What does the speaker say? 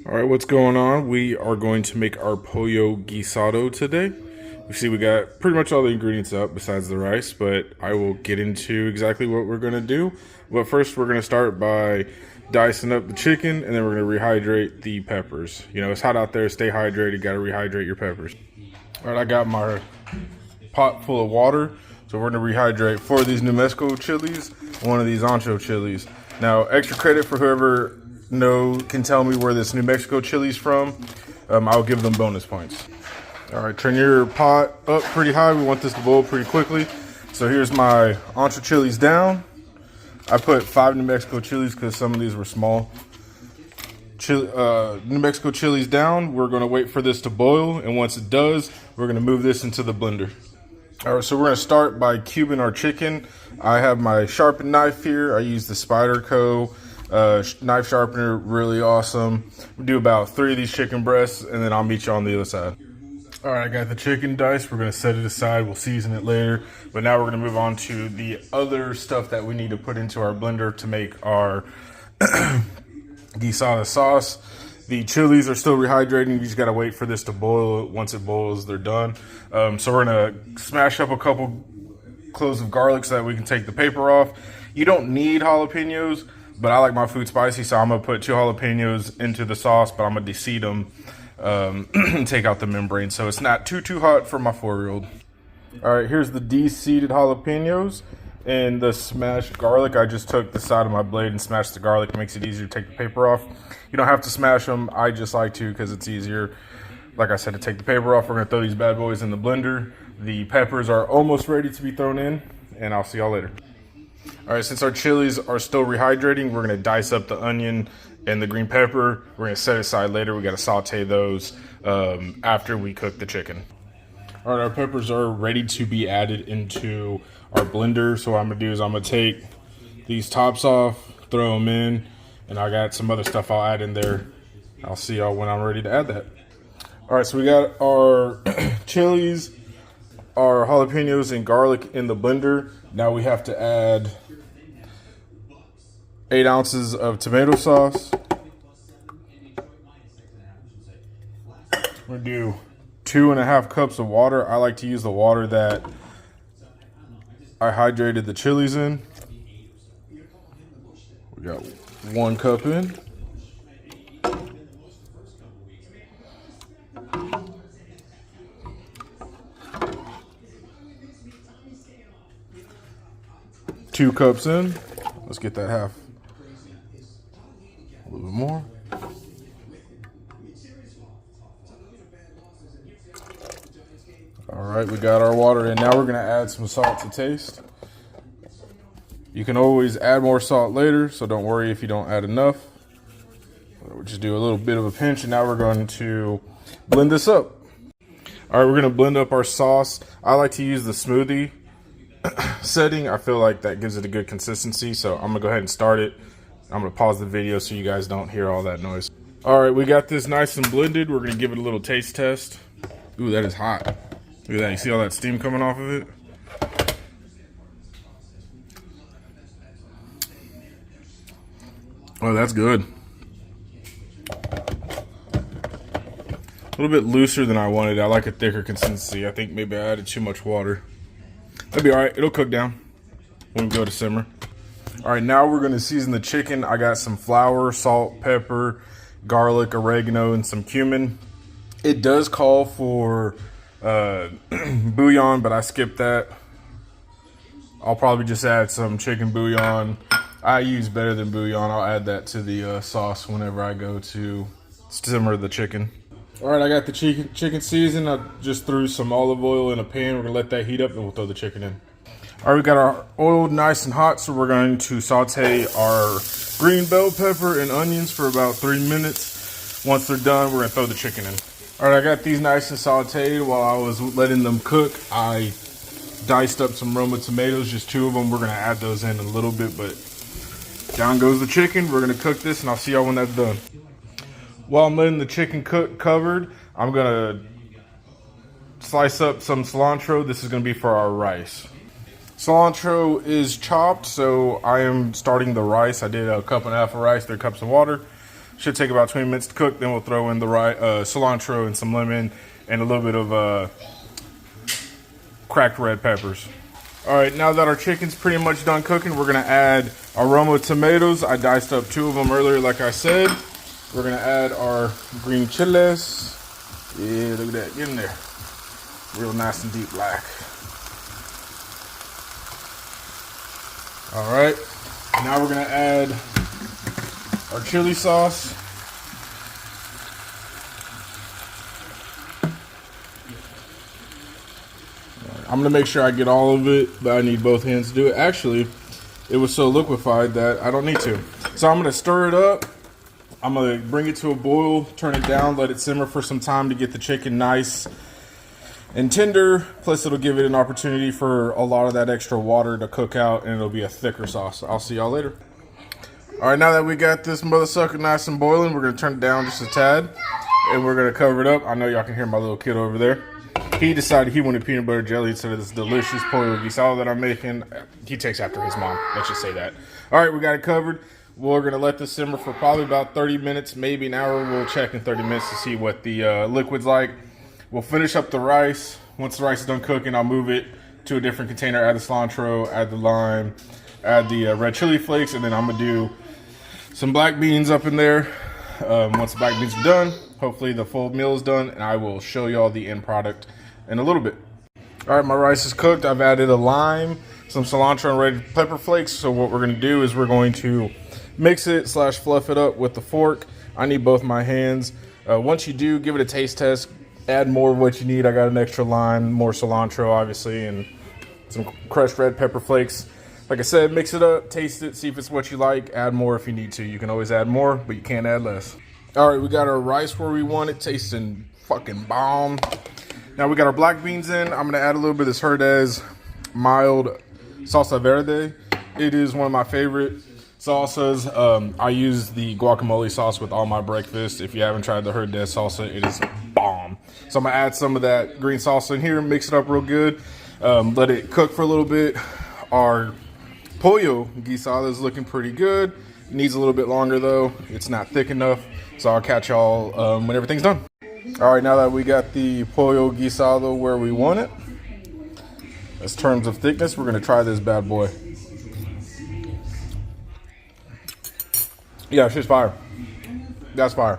All right, what's going on? We are going to make our pollo guisado today. You see, we got pretty much all the ingredients up besides the rice, but I will get into exactly what we're going to do. But first, we're going to start by dicing up the chicken, and then we're going to rehydrate the peppers. You know, it's hot out there. Stay hydrated. Got to rehydrate your peppers. All right, I got my pot full of water. So we're going to rehydrate 4 of these New Mexico chilies, 1 of these ancho chilies. Now, extra credit for whoever can tell me where this New Mexico chili's from. I'll give them bonus points. All right, turn your pot up pretty high. We want this to boil pretty quickly. So here's my ancho chilies down. I put 5 New Mexico chilies because some of these were small. New Mexico chilies down. We're going to wait for this to boil, and once it does, we're going to move this into the blender. All right, so we're going to start by cubing our chicken. I have my sharpened knife here. I use the Spyderco knife sharpener, really awesome. We'll do about 3 of these chicken breasts, and then I'll meet you on the other side. All right, I got the chicken diced. We're going to set it aside. We'll season it later. But now we're going to move on to the other stuff that we need to put into our blender to make our guisada sauce. The chilies are still rehydrating. You just got to wait for this to boil. Once it boils, they're done. So we're going to smash up a couple cloves of garlic so that we can take the paper off. You don't need jalapenos, but I like my food spicy, so I'm going to put 2 jalapenos into the sauce, but I'm going to deseed them and take out the membrane so it's not too hot for my 4-year-old. All right, here's the deseeded jalapenos and the smashed garlic. I just took the side of my blade and smashed the garlic. It makes it easier to take the paper off. You don't have to smash them. I just like to because it's easier, like I said, to take the paper off. We're going to throw these bad boys in the blender. The peppers are almost ready to be thrown in, and I'll see y'all later. All right, since our chilies are still rehydrating, we're going to dice up the onion and the green pepper. We're going to set it aside later. We got to saute those after we cook the chicken. All right, our peppers are ready to be added into our blender. So what I'm going to do is I'm going to take these tops off, throw them in, and I got some other stuff I'll add in there. I'll see y'all when I'm ready to add that. All right, so we got our chilies, our jalapenos, and garlic in the blender. Now we have to add 8 ounces of tomato sauce. We're going to do 2.5 cups of water. I like to use the water that I hydrated the chilies in. We got 1 cup in. Two cups in. Let's get that half. A little bit more. All right, we got our water in. Now we're going to add some salt to taste. You can always add more salt later, so don't worry if you don't add enough. We'll just do a little bit of a pinch, and now we're going to blend this up. All right, we're going to blend up our sauce. I like to use the smoothie setting. I feel like that gives it a good consistency, so I'm going to go ahead and start it. I'm going to pause the video so you guys don't hear all that noise. All right, we got this nice and blended. We're going to give it a little taste test. Ooh, that is hot. Look at that. You see all that steam coming off of it? Oh, that's good. A little bit looser than I wanted. I like a thicker consistency. I think maybe I added too much water. That'll be all right. It'll cook down when we go to simmer. All right, now we're going to season the chicken. I got some flour, salt, pepper, garlic, oregano, and some cumin. It does call for bouillon, but I skipped that. I'll probably just add some chicken bouillon. I use better than bouillon. I'll add that to the sauce whenever I go to simmer the chicken. All right, I got the chicken seasoned. I just threw some olive oil in a pan. We're gonna let that heat up and we'll throw the chicken in. All right, we got our oil nice and hot, so we're going to saute our green bell pepper and onions for about 3 minutes. Once they're done, we're gonna throw the chicken in. All right, I got these nice and sauteed. While I was letting them cook, I diced up some Roma tomatoes, just 2 of them. We're gonna add those in a little bit, but down goes the chicken. We're gonna cook this, and I'll see y'all when that's done. While I'm letting the chicken cook covered, I'm gonna slice up some cilantro. This is gonna be for our rice. Cilantro is chopped, so I am starting the rice. I did a 1.5 cups of rice, 3 cups of water. Should take about 20 minutes to cook. Then we'll throw in the cilantro and some lemon and a little bit of cracked red peppers. All right, now that our chicken's pretty much done cooking, we're gonna add our Roma tomatoes. I diced up 2 of them earlier, like I said. We're gonna add our green chiles. Yeah, look at that, get in there. Real nice and deep black. All right, now we're gonna add our chili sauce. I'm gonna make sure I get all of it, but I need both hands to do it. Actually, it was so liquefied that I don't need to. So I'm gonna stir it up. I'm gonna bring it to a boil, turn it down, let it simmer for some time to get the chicken nice and tender. Plus it'll give it an opportunity for a lot of that extra water to cook out, and it'll be a thicker sauce. I'll see y'all later. All right, now that we got this mother sucker nice and boiling, we're gonna turn it down just a tad, and we're gonna cover it up. I know y'all can hear my little kid over there. He decided he wanted peanut butter jelly instead of this delicious Pollo Guisada that I'm making. He takes after his mom, let's just say that. All right, we got it covered. We're gonna let this simmer for probably about 30 minutes, maybe an hour. We'll check in 30 minutes to see what the liquid's like. We'll finish up the rice. Once the rice is done cooking, I'll move it to a different container, add the cilantro, add the lime, add the red chili flakes, and then I'm gonna do some black beans up in there. Once the black beans are done, hopefully the full meal is done, and I will show y'all the end product in a little bit. All right, my rice is cooked. I've added a lime, some cilantro and red pepper flakes. So what we're gonna do is we're going to mix it / fluff it up with the fork. I need both my hands. Once you do, give it a taste test. Add more of what you need. I got an extra lime, more cilantro, obviously, and some crushed red pepper flakes. Like I said, mix it up, taste it, see if it's what you like. Add more if you need to. You can always add more, but you can't add less. All right, we got our rice where we want it, tasting fucking bomb. Now we got our black beans in. I'm gonna add a little bit of this Herdez mild salsa verde. It is one of my favorite salsas. I use the guacamole sauce with all my breakfast. If you haven't tried the Herdez salsa, it is bomb. So I'm gonna add some of that green salsa in here, mix it up real good, let it cook for a little bit. Our Pollo Guisada is looking pretty good. It needs a little bit longer though. It's not thick enough. So I'll catch y'all when everything's done. All right, now that we got the Pollo Guisada where we want it, as terms of thickness, we're gonna try this bad boy. Yeah, shit's fire. That's fire.